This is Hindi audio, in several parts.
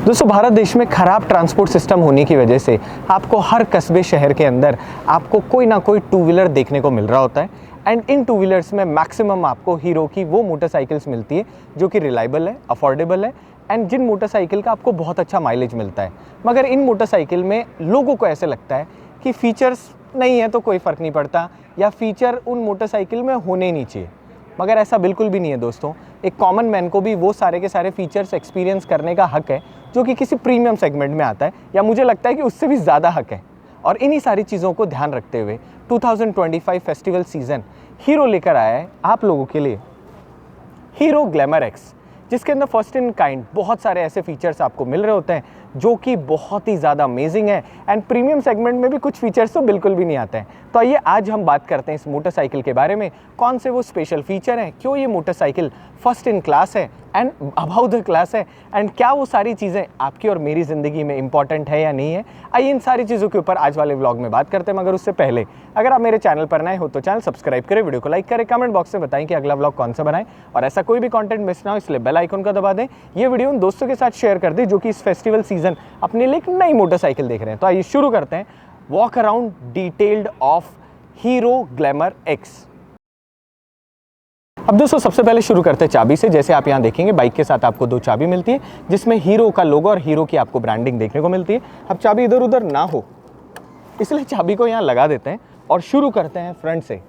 दोस्तों, भारत देश में ख़राब ट्रांसपोर्ट सिस्टम होने की वजह से आपको हर कस्बे शहर के अंदर आपको कोई ना कोई टू व्हीलर देखने को मिल रहा होता है। एंड इन टू व्हीलर्स में मैक्सिमम आपको हीरो की वो मोटरसाइकिल्स मिलती है जो कि रिलायबल है, अफोर्डेबल है एंड जिन मोटरसाइकिल का आपको बहुत अच्छा माइलेज मिलता है। मगर इन मोटरसाइकिल में लोगों को ऐसे लगता है कि फ़ीचर्स नहीं है तो कोई फ़र्क नहीं पड़ता, या फ़ीचर उन मोटरसाइकिल में होने ही नहीं चाहिए। मगर ऐसा बिल्कुल भी नहीं है दोस्तों। एक कॉमन मैन को भी वो सारे के सारे फीचर्स एक्सपीरियंस करने का हक है जो कि किसी प्रीमियम सेगमेंट में आता है, या मुझे लगता है कि उससे भी ज़्यादा हक है। और इन्हीं सारी चीज़ों को ध्यान रखते हुए 2025 फेस्टिवल सीज़न हीरो लेकर आया है आप लोगों के लिए हीरो ग्लैमर एक्स, जिसके अंदर फर्स्ट इन काइंड बहुत सारे ऐसे फीचर्स आपको मिल रहे होते हैं जो कि बहुत ही ज़्यादा अमेजिंग है। एंड प्रीमियम सेगमेंट में भी कुछ फीचर्स तो बिल्कुल भी नहीं आते हैं। तो आइए आज हम बात करते हैं इस मोटरसाइकिल के बारे में, कौन से वो स्पेशल फीचर हैं, क्यों ये मोटरसाइकिल फर्स्ट इन क्लास है एंड अबाउ द क्लास है, एंड क्या वो सारी चीज़ें आपकी और मेरी ज़िंदगी में इंपॉर्टेंट है या नहीं है। आइए इन सारी चीज़ों के ऊपर आज वाले व्लॉग में बात करते हैं। मगर उससे पहले अगर आप मेरे चैनल पर नए हो तो चैनल सब्सक्राइब करें, वीडियो को लाइक करें, कमेंट बॉक्स में बताएं कि अगला व्लॉग कौन सा बनाएं, और ऐसा कोई भी कंटेंट मिस ना हो इसलिए बेल आइकन का दबा दें। ये वीडियो उन दोस्तों के साथ शेयर कर दें जो कि इस फेस्टिवल सीजन अपने लिए एक नई मोटरसाइकिल देख रहे हैं। तो आइए शुरू करते हैं walk around detailed of hero glamour x. अब दोस्तों सबसे पहले शुरू करते हैं चाबी से। जैसे आप यहाँ देखेंगे बाइक के साथ आपको दो चाबी मिलती है जिसमें हीरो का लोगो और हीरो की आपको ब्रांडिंग देखने को मिलती है। अब चाबी इधर उधर ना हो इसलिए चाबी को यहाँ लगा देते हैं और शुरू करते हैं फ्रंट से।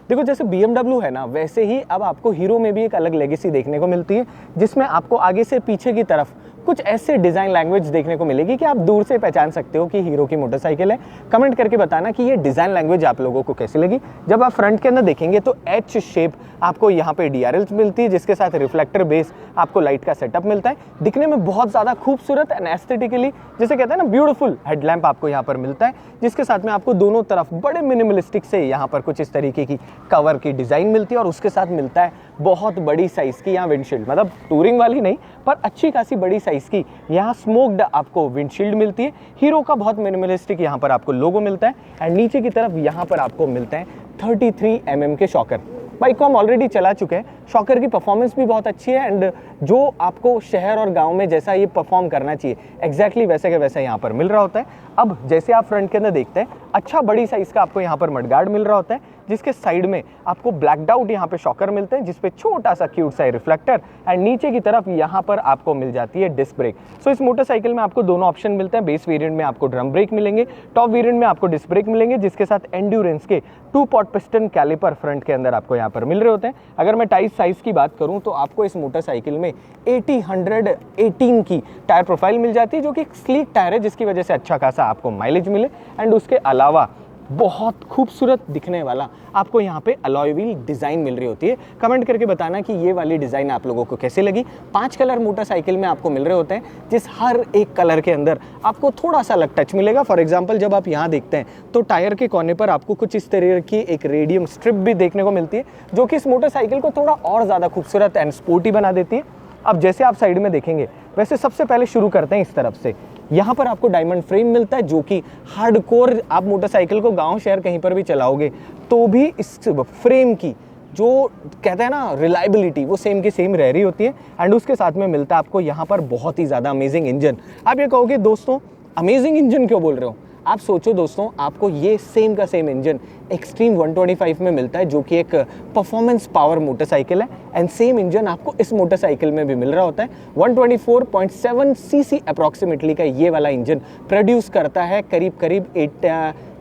देखो, जैसे BMW है ना, वैसे ही अब आपको हीरो में भी एक अलग लेगेसी देखने को मिलती है जिसमें आपको आगे से पीछे की तरफ कुछ ऐसे डिज़ाइन लैंग्वेज देखने को मिलेगी कि आप दूर से पहचान सकते हो कि हीरो की मोटरसाइकिल है। कमेंट करके बताना कि ये डिज़ाइन लैंग्वेज आप लोगों को कैसी लगी। जब आप फ्रंट के अंदर देखेंगे तो एच शेप आपको यहाँ पे DRL मिलती है, जिसके साथ रिफ्लेक्टर बेस आपको लाइट का सेटअप मिलता है। दिखने में बहुत ज़्यादा खूबसूरत एंड एस्थेटिकली जैसे कहते हैं ना ब्यूटीफुल हेडलैम्प आपको यहाँ पर मिलता है, जिसके साथ में आपको दोनों तरफ बड़े मिनिमलिस्टिक से यहाँ पर कुछ इस तरीके की कवर की डिज़ाइन मिलती है। और उसके साथ मिलता है बहुत बड़ी साइज़ की यहाँ विंडशील्ड, मतलब टूरिंग वाली नहीं पर अच्छी खासी बड़ी साइज़ की यहाँ स्मोक्ड आपको विंडशील्ड मिलती है। हीरो का बहुत मिनिमलिस्टिक यहाँ पर आपको लोगो मिलता है एंड नीचे की तरफ यहाँ पर आपको मिलते हैं 33 mm के शॉकर। बाइक को हम ऑलरेडी चला चुके हैं, शॉकर की परफॉर्मेंस भी बहुत अच्छी है एंड जो आपको शहर और गांव में जैसा ये परफॉर्म करना चाहिए एग्जैक्टली वैसे के वैसा यहाँ पर मिल रहा होता है। अब जैसे आप फ्रंट के अंदर देखते हैं अच्छा बड़ी साइज़ का आपको यहाँ पर मडगार्ड मिल रहा होता है, जिसके साइड में आपको ब्लैकड आउट यहाँ पे शॉकर मिलते हैं जिसपे छोटा सा क्यूट सा रिफ्लेक्टर एंड नीचे की तरफ यहाँ पर आपको मिल जाती है डिस्क ब्रेक। सो इस मोटरसाइकिल में आपको दोनों ऑप्शन मिलते हैं। बेस वेरिएंट में आपको ड्रम ब्रेक मिलेंगे, टॉप वेरिएंट में आपको डिस्क ब्रेक मिलेंगे, जिसके साथ एंड्योरेंस के 2 पॉट पिस्टन कैलिपर फ्रंट के अंदर आपको यहाँ पर मिल रहे होते हैं। अगर मैं टायर साइज़ की बात करूँ तो आपको इस मोटरसाइकिल में 80/118 की टायर प्रोफाइल मिल जाती है जो कि एक स्लीक टायर है, जिसकी वजह से अच्छा खासा आपको माइलेज मिले एंड उसके अलावा बहुत खूबसूरत दिखने वाला आपको यहाँ पे अलॉय व्हील डिज़ाइन मिल रही होती है। कमेंट करके बताना कि ये वाली डिज़ाइन आप लोगों को कैसी लगी। 5 कलर मोटरसाइकिल में आपको मिल रहे होते हैं, जिस हर एक कलर के अंदर आपको थोड़ा सा अलग टच मिलेगा। फॉर एग्जांपल जब आप यहाँ देखते हैं तो टायर के कोने पर आपको कुछ इस तरह की एक रेडियम स्ट्रिप भी देखने को मिलती है जो कि इस मोटरसाइकिल को थोड़ा और ज़्यादा खूबसूरत एंड स्पोर्टी बना देती है। अब जैसे आप साइड में देखेंगे वैसे सबसे पहले शुरू करते हैं इस तरफ से। यहाँ पर आपको डायमंड फ्रेम मिलता है जो कि हार्डकोर आप मोटरसाइकिल को गांव शहर कहीं पर भी चलाओगे तो भी इस फ्रेम की जो कहते हैं ना रिलायबिलिटी वो सेम की सेम रह रही होती है। एंड उसके साथ में मिलता है आपको यहाँ पर बहुत ही ज़्यादा अमेजिंग इंजन। आप ये कहोगे दोस्तों अमेजिंग इंजन क्यों बोल रहे हो, आप सोचो दोस्तों आपको ये सेम का सेम इंजन एक्सट्रीम 125 में मिलता है जो कि एक परफॉर्मेंस पावर मोटरसाइकिल है एंड सेम इंजन आपको इस मोटरसाइकिल में भी मिल रहा होता है। 124.7 सीसी अप्रॉक्सीमेटली का ये वाला इंजन प्रोड्यूस करता है करीब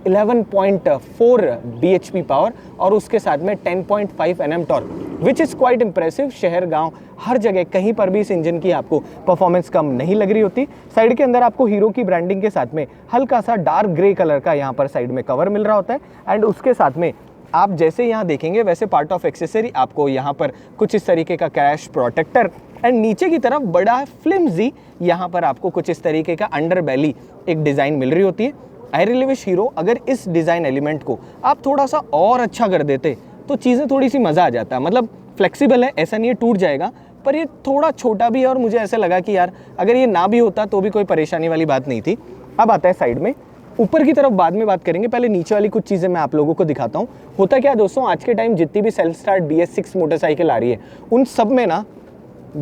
11.4 bhp पावर और उसके साथ में 10.5 Nm torque, which is quite impressive. शहर गांव हर जगह कहीं पर भी इस इंजन की आपको परफॉर्मेंस कम नहीं लग रही होती। साइड के अंदर आपको हीरो की ब्रांडिंग के साथ में हल्का सा डार्क ग्रे कलर का यहाँ पर साइड में कवर मिल रहा होता है एंड उसके साथ में आप जैसे यहाँ देखेंगे वैसे पार्ट ऑफ एक्सेसरी आपको यहाँ पर कुछ इस तरीके का क्रैश प्रोटेक्टर एंड नीचे की तरफ बड़ा फ्लिम्जी यहाँ पर आपको कुछ इस तरीके का अंडर बेली एक डिज़ाइन मिल रही होती है। एयरलिविश हीरो अगर इस डिज़ाइन एलिमेंट को आप थोड़ा सा और अच्छा कर देते तो चीज़ें थोड़ी सी मज़ा आ जाता है। मतलब फ्लेक्सिबल है, ऐसा नहीं है टूट जाएगा, पर ये थोड़ा छोटा भी है और मुझे ऐसा लगा कि यार अगर ये ना भी होता तो भी कोई परेशानी वाली बात नहीं थी। अब आता है साइड में, ऊपर की तरफ बाद में बात करेंगे, पहले नीचे वाली कुछ चीज़ें मैं आप लोगों को दिखाता हूँ। होता क्या दोस्तों, आज के टाइम जितनी भी सेल्फ स्टार्ट BS6 मोटरसाइकिल आ रही है उन सब में ना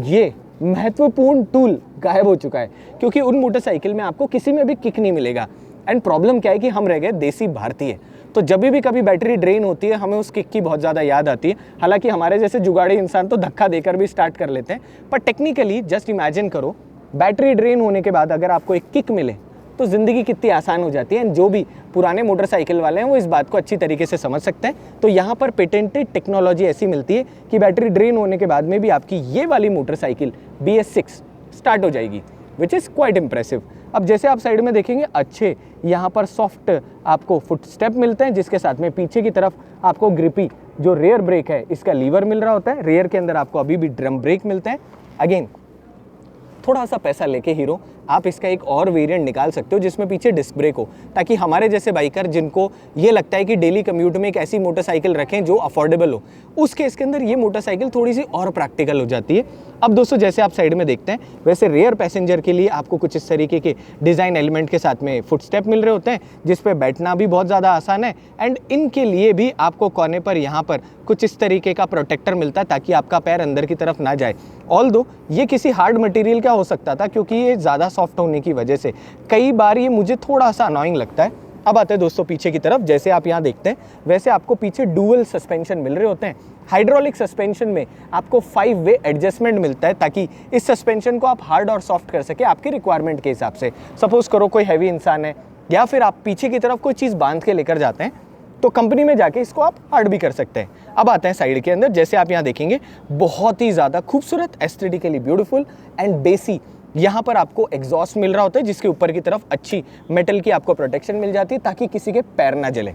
ये महत्वपूर्ण टूल गायब हो चुका है, क्योंकि उन मोटरसाइकिल में आपको किसी में भी किक नहीं मिलेगा। एंड प्रॉब्लम क्या है कि हम रह गए देसी भारतीय, तो जब भी कभी बैटरी ड्रेन होती है हमें उस किक की बहुत ज़्यादा याद आती है। हालांकि हमारे जैसे जुगाड़ी इंसान तो धक्का देकर भी स्टार्ट कर लेते हैं, पर टेक्निकली जस्ट इमेजिन करो बैटरी ड्रेन होने के बाद अगर आपको एक किक मिले तो ज़िंदगी कितनी आसान हो जाती है। एंड जो भी पुराने मोटरसाइकिल वाले हैं वो इस बात को अच्छी तरीके से समझ सकते हैं। तो यहाँ पर पेटेंटेड टेक्नोलॉजी ऐसी मिलती है कि बैटरी ड्रेन होने के बाद में भी आपकी ये वाली मोटरसाइकिल BS6 स्टार्ट हो जाएगी, विच इज़ क्वाइट इम्प्रेसिव। अब जैसे आप साइड में देखेंगे अच्छे यहाँ पर सॉफ्ट आपको फुट स्टेप मिलते हैं, जिसके साथ में पीछे की तरफ आपको ग्रिपी जो रेयर ब्रेक है इसका लीवर मिल रहा होता है। रेयर के अंदर आपको अभी भी ड्रम ब्रेक मिलते हैं। अगेन थोड़ा सा पैसा लेके हीरो आप इसका एक और वेरिएंट निकाल सकते हो जिसमें पीछे डिस्क ब्रेक हो, ताकि हमारे जैसे बाइकर जिनको ये लगता है कि डेली कम्यूट में एक ऐसी मोटरसाइकिल रखें जो अफोर्डेबल हो, उस केस के अंदर ये मोटरसाइकिल थोड़ी सी और प्रैक्टिकल हो जाती है। अब दोस्तों जैसे आप साइड में देखते हैं वैसे रेयर पैसेंजर के लिए आपको कुछ इस तरीके के डिज़ाइन एलिमेंट के साथ में फुट स्टेप मिल रहे होते हैं, जिस पे बैठना भी बहुत ज़्यादा आसान है। एंड इनके लिए भी आपको कोने पर यहाँ पर कुछ इस तरीके का प्रोटेक्टर मिलता है ताकि आपका पैर अंदर की तरफ ना जाए। ऑल्दो ये किसी हार्ड मटेरियल का हो सकता था, क्योंकि ये ज़्यादा सॉफ्ट होने की वजह से कई बार ये मुझे थोड़ा सा अनोइंग लगता है। अब आते हैं दोस्तों पीछे की तरफ, जैसे आप यहाँ देखते हैं वैसे आपको पीछे डुअल सस्पेंशन मिल रहे होते हैं। हाइड्रोलिक सस्पेंशन में आपको 5 वे एडजस्टमेंट मिलता है ताकि इस सस्पेंशन को आप हार्ड और सॉफ्ट कर सके आपके रिक्वायरमेंट के हिसाब से। सपोज करो कोई हैवी इंसान है या फिर आप पीछे की तरफ कोई चीज़ बांध के लेकर जाते हैं तो कंपनी में जाके इसको आप हार्ड भी कर सकते हैं। अब आते हैं साइड के अंदर, जैसे आप यहाँ देखेंगे बहुत ही ज़्यादा खूबसूरत, एस्थेटिकली ब्यूटीफुल एंड बेसी यहाँ पर आपको एग्जॉस्ट मिल रहा होता है, जिसके ऊपर की तरफ अच्छी मेटल की आपको प्रोटेक्शन मिल जाती है ताकि किसी के पैर ना जले।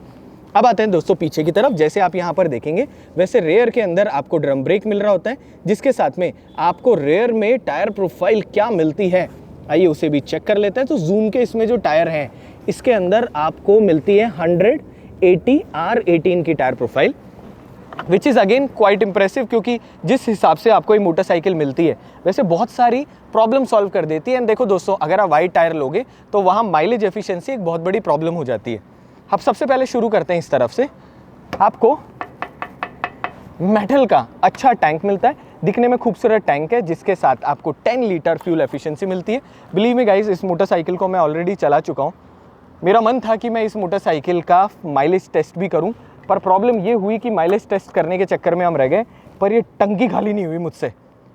अब आते हैं दोस्तों पीछे की तरफ, जैसे आप यहाँ पर देखेंगे वैसे रेयर के अंदर आपको ड्रम ब्रेक मिल रहा होता है, जिसके साथ में आपको रेयर में टायर प्रोफाइल क्या मिलती है आइए उसे भी चेक कर लेते हैं। तो जूम के इसमें जो टायर हैं इसके अंदर आपको मिलती है 180 R18 की tyre profile, which is again quite impressive, क्योंकि जिस हिसाब से आपको ये मोटरसाइकिल मिलती है वैसे बहुत सारी प्रॉब्लम सॉल्व कर देती है। एंड देखो दोस्तों अगर आप वाइड टायर लोगे तो वहाँ माइलेज एफिशिएंसी एक बहुत बड़ी प्रॉब्लम हो जाती है। अब सबसे पहले शुरू करते हैं इस तरफ से, आपको मेटल का अच्छा टैंक मिलता है, दिखने में खूबसूरत टैंक है, जिसके साथ आपको 10 लीटर फ्यूल एफिशिएंसी मिलती है। बिलीव मी गाइज इस मोटरसाइकिल को मैं ऑलरेडी चला चुका हूँ। मेरा मन था कि मैं इस मोटरसाइकिल का माइलेज टेस्ट भी करूं, पर प्रॉब्लम ये हुई कि माइलेज टेस्ट करने के चक्कर में हम रह गए, पर ये टंकी खाली नहीं हुई मुझसे।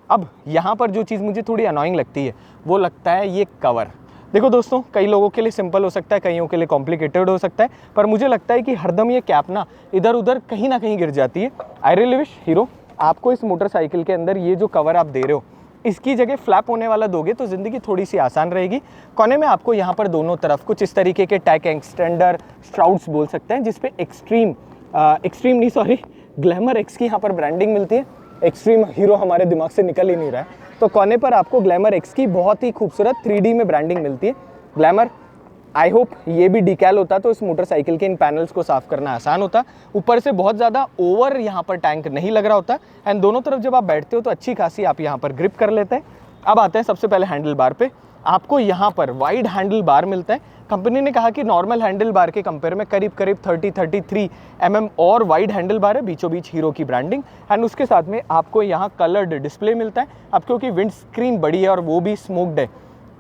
अब यहाँ पर जो चीज़ मुझे थोड़ी अनोइंग लगती है वो लगता है ये कवर। देखो दोस्तों कई लोगों के लिए सिंपल हो सकता है, कईयों के लिए कॉम्प्लिकेटेड हो सकता है, पर मुझे लगता है कि हरदम ये कैप ना इधर उधर कहीं ना कहीं गिर जाती है। आई रियली विश हीरो आपको इस मोटरसाइकिल के अंदर ये जो कवर आप दे रहे हो इसकी जगह फ्लैप होने वाला दोगे तो ज़िंदगी थोड़ी सी आसान रहेगी। कोने में आपको यहाँ पर दोनों तरफ कुछ इस तरीके के टैक एक्सटेंडर स्ट्राउड्स बोल सकते हैं, जिसपे ग्लैमर एक्स की यहाँ पर ब्रांडिंग मिलती है। एक्सट्रीम हीरो हमारे दिमाग से निकल ही नहीं रहा है, तो कोने पर आपको ग्लैमर एक्स की बहुत ही खूबसूरत 3D में ब्रांडिंग मिलती है। ग्लैमर आई होप ये भी डिकैल होता तो इस मोटरसाइकिल के इन पैनल्स को साफ करना आसान होता। ऊपर से बहुत ज़्यादा ओवर यहाँ पर टैंक नहीं लग रहा होता, एंड दोनों तरफ जब आप बैठते हो तो अच्छी खासी आप यहाँ पर ग्रिप कर लेते हैं। अब आते हैं सबसे पहले हैंडल बार पे, आपको यहाँ पर वाइड हैंडल बार मिलता है। कंपनी ने कहा कि नॉर्मल हैंडल बार के कंपेयर में करीब 30-33 mm और वाइड हैंडल बार है, बीचों बीच हीरो की ब्रांडिंग, एंड उसके साथ में आपको यहाँ कलर्ड डिस्प्ले मिलता है। अब क्योंकि विंड स्क्रीन बड़ी है और वो भी स्मोक्ड है,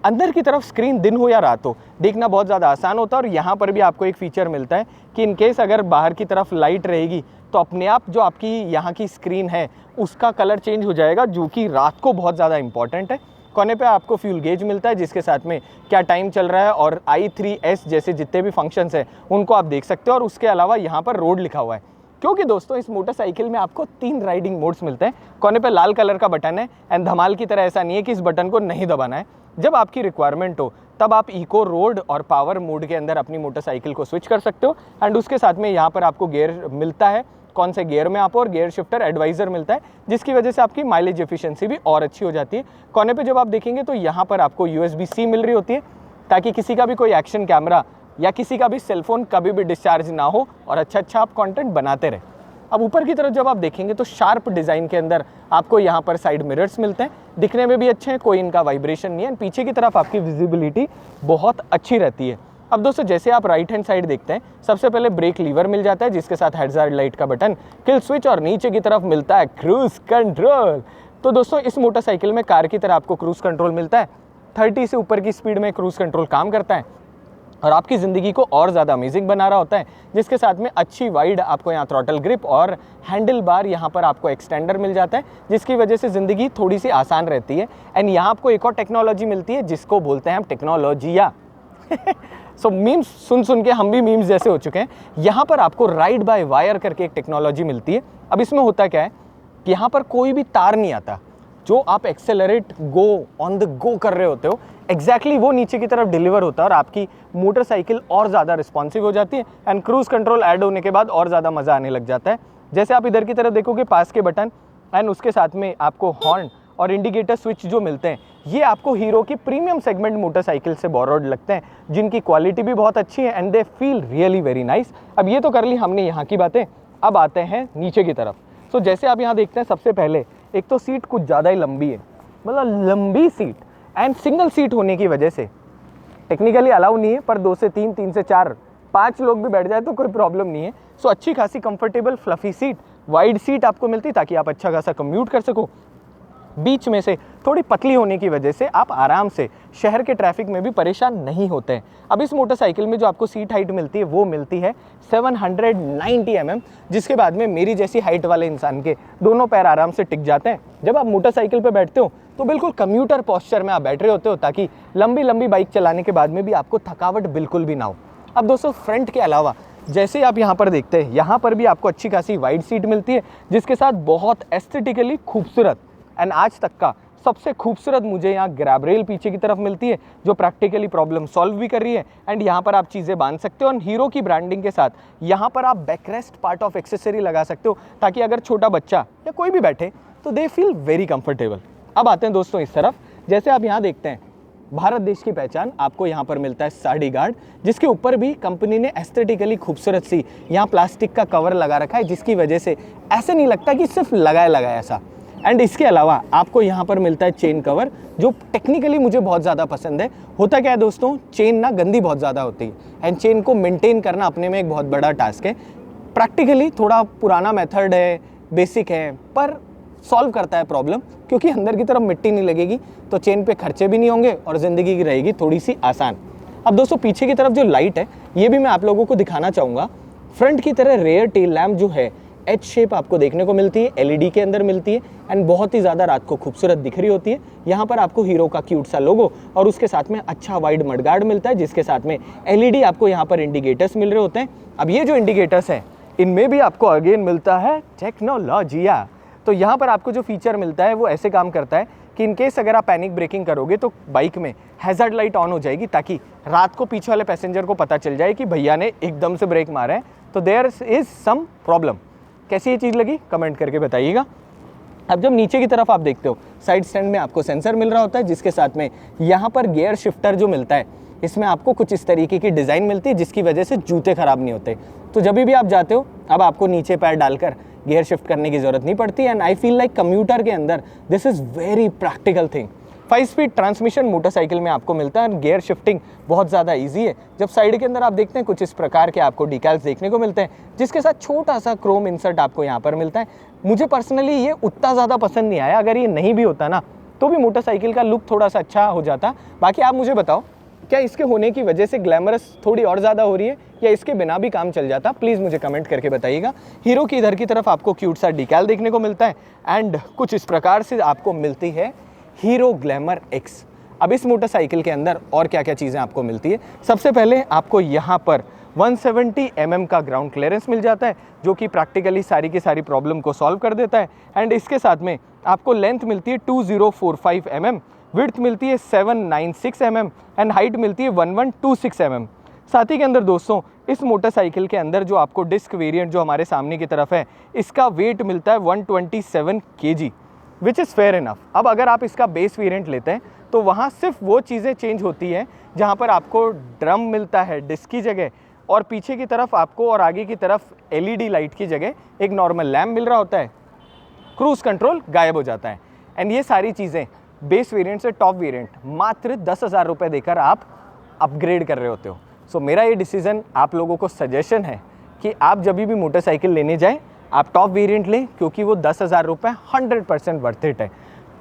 अंदर की तरफ स्क्रीन दिन हो या रात हो देखना बहुत ज़्यादा आसान होता है। और यहाँ पर भी आपको एक फीचर मिलता है कि इन केस अगर बाहर की तरफ लाइट रहेगी तो अपने आप जो आपकी यहाँ की स्क्रीन है उसका कलर चेंज हो जाएगा, जो कि रात को बहुत ज़्यादा इंपॉर्टेंट है। कोने पे आपको फ्यूल गेज मिलता है, जिसके साथ में क्या टाइम चल रहा है और i3s जैसे जितने भी फंक्शंस हैं उनको आप देख सकते हो। और उसके अलावा यहाँ पर रोड लिखा हुआ है, क्योंकि दोस्तों इस मोटरसाइकिल में आपको 3 राइडिंग मोड्स मिलते हैं। कोने पे लाल कलर का बटन है, एंड धमाल की तरह ऐसा नहीं है कि इस बटन को नहीं दबाना है। जब आपकी रिक्वायरमेंट हो तब आप इको, रोड और पावर मोड के अंदर अपनी मोटरसाइकिल को स्विच कर सकते हो। एंड उसके साथ में यहाँ पर आपको गियर मिलता है, कौन से गियर में आप, और गियर शिफ्टर एडवाइजर मिलता है, जिसकी वजह से आपकी माइलेज एफिशिएंसी भी और अच्छी हो जाती है। कोने पे जब आप देखेंगे तो यहाँ पर आपको USB-C मिल रही होती है, ताकि किसी का भी कोई एक्शन कैमरा या किसी का भी सेलफोन कभी भी डिस्चार्ज ना हो और अच्छा आप कंटेंट बनाते रहे। अब ऊपर की तरफ जब आप देखेंगे तो शार्प डिज़ाइन के अंदर आपको यहाँ पर साइड मिरर्स मिलते हैं, दिखने में भी अच्छे हैं, कोई इनका वाइब्रेशन नहीं है। पीछे की तरफ आपकी विजिबिलिटी बहुत अच्छी रहती है। अब दोस्तों जैसे आप राइट हैंड साइड देखते हैं, सबसे पहले ब्रेक लीवर मिल जाता है, जिसके साथ हैजार्ड लाइट का बटन, किल स्विच, और नीचे की तरफ मिलता है क्रूज कंट्रोल। तो दोस्तों इस मोटरसाइकिल में कार की तरह आपको क्रूज कंट्रोल मिलता है। 30 से ऊपर की स्पीड में क्रूज़ कंट्रोल काम करता है और आपकी ज़िंदगी को और ज़्यादा अमेजिंग बना रहा होता है, जिसके साथ में अच्छी वाइड आपको यहाँ थ्रॉटल ग्रिप और हैंडल बार यहाँ पर आपको एक्सटेंडर मिल जाता है, जिसकी वजह से ज़िंदगी थोड़ी सी आसान रहती है। एंड यहाँ आपको एक और टेक्नोलॉजी मिलती है जिसको बोलते हैं हम टेक्नोलॉजिया। सो मीम्स सुन के हम भी मीम्स जैसे हो चुके हैं। यहाँ पर आपको राइड बाय वायर करके एक टेक्नोलॉजी मिलती है। अब इसमें होता क्या है कि यहाँ पर कोई भी तार नहीं आता, जो आप accelerate go on the go कर रहे होते हो एग्जैक्टली वो नीचे की तरफ डिलीवर होता है और आपकी मोटरसाइकिल और ज़्यादा रिस्पॉन्सिव हो जाती है एंड क्रूज़ कंट्रोल ऐड होने के बाद और ज़्यादा मज़ा आने लग जाता है। जैसे आप इधर की तरफ देखोगे पास के बटन एंड उसके साथ में आपको हॉर्न और इंडिकेटर स्विच जो मिलते हैं, ये आपको हीरो की प्रीमियम सेगमेंट मोटरसाइकिल से बोरोड लगते हैं, जिनकी क्वालिटी भी बहुत अच्छी है and they feel really very nice. अब ये तो कर ली हमने यहाँ की बातें, अब आते हैं नीचे की तरफ। सो जैसे आप यहाँ देखते हैं, सबसे पहले एक तो सीट कुछ ज़्यादा ही लंबी है, मतलब लंबी सीट एंड सिंगल सीट होने की वजह से टेक्निकली अलाउ नहीं है, पर 2 से 3, 3 से 4, 5 लोग भी बैठ जाए तो कोई प्रॉब्लम नहीं है। सो अच्छी खासी comfortable fluffy seat, wide seat आपको मिलती ताकि आप अच्छा खासा कम्यूट कर सको। बीच में से थोड़ी पतली होने की वजह से आप आराम से शहर के ट्रैफिक में भी परेशान नहीं होते हैं। अब इस मोटरसाइकिल में जो आपको सीट हाइट मिलती है वो मिलती है 790 mm, जिसके बाद में मेरी जैसी हाइट वाले इंसान के दोनों पैर आराम से टिक जाते हैं। जब आप मोटरसाइकिल पे बैठते हो तो बिल्कुल कम्यूटर पोस्चर में आप बैठ रहे होते हो, ताकि लंबी बाइक चलाने के बाद में भी आपको थकावट बिल्कुल भी ना हो। अब दोस्तों, फ्रंट के अलावा जैसे आप यहाँ पर देखते हैं, यहाँ पर भी आपको अच्छी खासी वाइड सीट मिलती है, जिसके साथ बहुत एस्थेटिकली खूबसूरत एंड आज तक का सबसे खूबसूरत मुझे यहाँ ग्रैब रेल पीछे की तरफ मिलती है, जो प्रैक्टिकली प्रॉब्लम सॉल्व भी कर रही है। एंड यहाँ पर आप चीज़ें बांध सकते हो और हीरो की ब्रांडिंग के साथ यहाँ पर आप बैकरेस्ट पार्ट ऑफ एक्सेसरी लगा सकते हो, ताकि अगर छोटा बच्चा या कोई भी बैठे तो दे फील वेरी कंफर्टेबल। अब आते हैं दोस्तों इस तरफ। जैसे आप यहाँ देखते हैं, भारत देश की पहचान आपको यहाँ पर मिलता है साडी गार्ड, जिसके ऊपर भी कंपनी ने एस्थेटिकली खूबसूरत सी यहाँ प्लास्टिक का कवर लगा रखा है, जिसकी वजह से ऐसे नहीं लगता कि सिर्फ लगाया ऐसा। एंड इसके अलावा आपको यहाँ पर मिलता है चेन कवर, जो टेक्निकली मुझे बहुत ज़्यादा पसंद है। होता क्या है दोस्तों, चेन ना गंदी बहुत ज़्यादा होती है एंड चेन को मेंटेन करना अपने में एक बहुत बड़ा टास्क है। प्रैक्टिकली थोड़ा पुराना मेथड है, बेसिक है, पर सॉल्व करता है प्रॉब्लम, क्योंकि अंदर की तरफ मिट्टी नहीं लगेगी तो चेन पे खर्चे भी नहीं होंगे और ज़िंदगी की रहेगी थोड़ी सी आसान। अब दोस्तों, पीछे की तरफ जो लाइट है ये भी मैं आप लोगों को दिखाना चाहूँगा। फ्रंट की तरह रेयर टेल लैम्प जो है एच शेप आपको देखने को मिलती है, एलईडी के अंदर मिलती है एंड बहुत ही ज़्यादा रात को खूबसूरत दिख रही होती है। यहाँ पर आपको हीरो का क्यूट सा लोगो और उसके साथ में अच्छा वाइड मडगार्ड मिलता है, जिसके साथ में एलईडी आपको यहाँ पर इंडिकेटर्स मिल रहे होते हैं। अब ये जो इंडिकेटर्स हैं, इनमें भी आपको अगेन मिलता है टेक्नोलॉजिया। तो यहाँ पर आपको जो फीचर मिलता है वो ऐसे काम करता है कि इनकेस अगर आप पैनिक ब्रेकिंग करोगे तो बाइक में हैज़ार्ड लाइट ऑन हो जाएगी, ताकि रात को पीछे वाले पैसेंजर को पता चल जाए कि भैया ने एकदम से ब्रेक मारा है, तो देयर इज़ सम प्रॉब्लम। कैसी ये चीज़ लगी कमेंट करके बताइएगा। अब जब नीचे की तरफ आप देखते हो, साइड स्टैंड में आपको सेंसर मिल रहा होता है, जिसके साथ में यहाँ पर गियर शिफ्टर जो मिलता है, इसमें आपको कुछ इस तरीके की डिज़ाइन मिलती है, जिसकी वजह से जूते ख़राब नहीं होते। तो जब भी आप जाते हो, अब आपको नीचे पैर डालकर गियर शिफ्ट करने की ज़रूरत नहीं पड़ती। And I feel like computer के अंदर this is very practical thing. 5 speed transmission motorcycle में आपको मिलता है, गियर शिफ्टिंग बहुत ज़्यादा इजी है। जब साइड के अंदर आप देखते हैं, कुछ इस प्रकार के आपको डिकैल्स देखने को मिलते हैं, जिसके साथ छोटा सा क्रोम इंसर्ट आपको यहाँ पर मिलता है। मुझे पर्सनली ये उतना ज़्यादा पसंद नहीं आया, अगर ये नहीं भी होता ना तो भी मोटरसाइकिल का लुक थोड़ा सा अच्छा हो जाता। बाकी आप मुझे बताओ, क्या इसके होने की वजह से ग्लैमरस थोड़ी और ज़्यादा हो रही है या इसके बिना भी काम चल जाता? प्लीज़ मुझे कमेंट करके बताइएगा। हीरो की इधर की तरफ आपको क्यूट सा डिकैल देखने को मिलता है एंड कुछ इस प्रकार से आपको मिलती है हीरो ग्लैमर एक्स। अब इस मोटरसाइकिल के अंदर और क्या क्या चीज़ें आपको मिलती है? सबसे पहले आपको यहाँ पर 170 mm का ग्राउंड क्लियरेंस मिल जाता है, जो कि प्रैक्टिकली सारी की सारी प्रॉब्लम को सॉल्व कर देता है। एंड इसके साथ में आपको लेंथ मिलती है 2045 mm, विड्थ मिलती है 796 mm एंड हाइट मिलती है 1126 mm। साथ ही के अंदर दोस्तों, इस मोटरसाइकिल के अंदर जो आपको डिस्क वेरिएंट जो हमारे सामने की तरफ है, इसका वेट मिलता है 127 kg, which is fair enough. अब अगर आप इसका बेस वेरिएंट लेते हैं तो वहाँ सिर्फ वो चीज़ें चेंज होती हैं जहाँ पर आपको ड्रम मिलता है डिस्क की जगह, और पीछे की तरफ आपको और आगे की तरफ एलईडी लाइट की जगह एक नॉर्मल लैम्प मिल रहा होता है। क्रूज़ कंट्रोल गायब हो जाता है। एंड ये सारी चीज़ें बेस वेरिएंट से टॉप वेरिएंट मात्र 10,000 रुपये देकर आप अपग्रेड कर रहे होते हो। सो मेरा ये डिसीज़न आप लोगों को सजेशन है कि आप जब भी मोटरसाइकिल लेने जाएं, आप टॉप वेरिएंट लें, क्योंकि वो 10,000 रुपये 100% वर्थ इट है।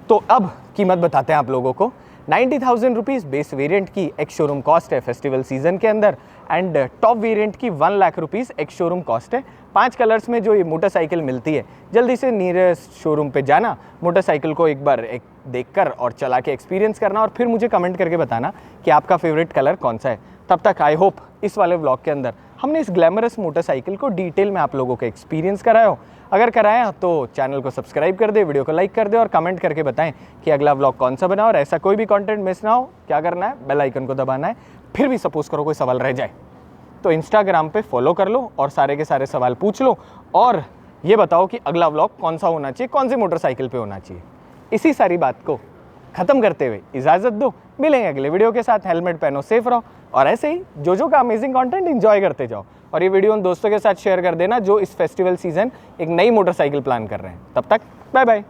तो अब कीमत बताते हैं आप लोगों को। 90,000 रुपीज़ बेस वेरिएंट की एक्स शोरूम कॉस्ट है फेस्टिवल सीजन के अंदर, एंड टॉप वेरिएंट की 1 lakh rupees ex showroom cost है। 5 कलर्स में जो ये मोटरसाइकिल मिलती है, जल्दी से नियरेस्ट शोरूम पे जाना, मोटरसाइकिल को एक बार देखकर और चला के एक्सपीरियंस करना, और फिर मुझे कमेंट करके बताना कि आपका फेवरेट कलर कौन सा है। तब तक आई होप इस वाले व्लॉग के अंदर हमने इस ग्लैमरस मोटरसाइकिल को डिटेल में आप लोगों को एक्सपीरियंस कराया हो। अगर कराया तो चैनल को सब्सक्राइब कर दे, वीडियो को लाइक कर दे और कमेंट करके बताएं कि अगला व्लॉग कौन सा बना, और ऐसा कोई भी कंटेंट मिस ना हो, क्या करना है, बेल आइकन को दबाना है। फिर भी सपोज करो कोई सवाल रह जाए तो इंस्टाग्राम पे फॉलो कर लो और सारे के सारे सवाल पूछ लो, और ये बताओ कि अगला व्लॉग कौन सा होना चाहिए, कौन सी मोटरसाइकिल पे होना चाहिए। इसी सारी बात को ख़त्म करते हुए इजाज़त दो, मिलेंगे अगले वीडियो के साथ। हेलमेट पहनो, सेफ रहो, और ऐसे ही जो का अमेजिंग कंटेंट एंजॉय करते जाओ। और ये वीडियो उन दोस्तों के साथ शेयर कर देना जो इस फेस्टिवल सीजन एक नई मोटरसाइकिल प्लान कर रहे हैं। तब तक बाय बाय।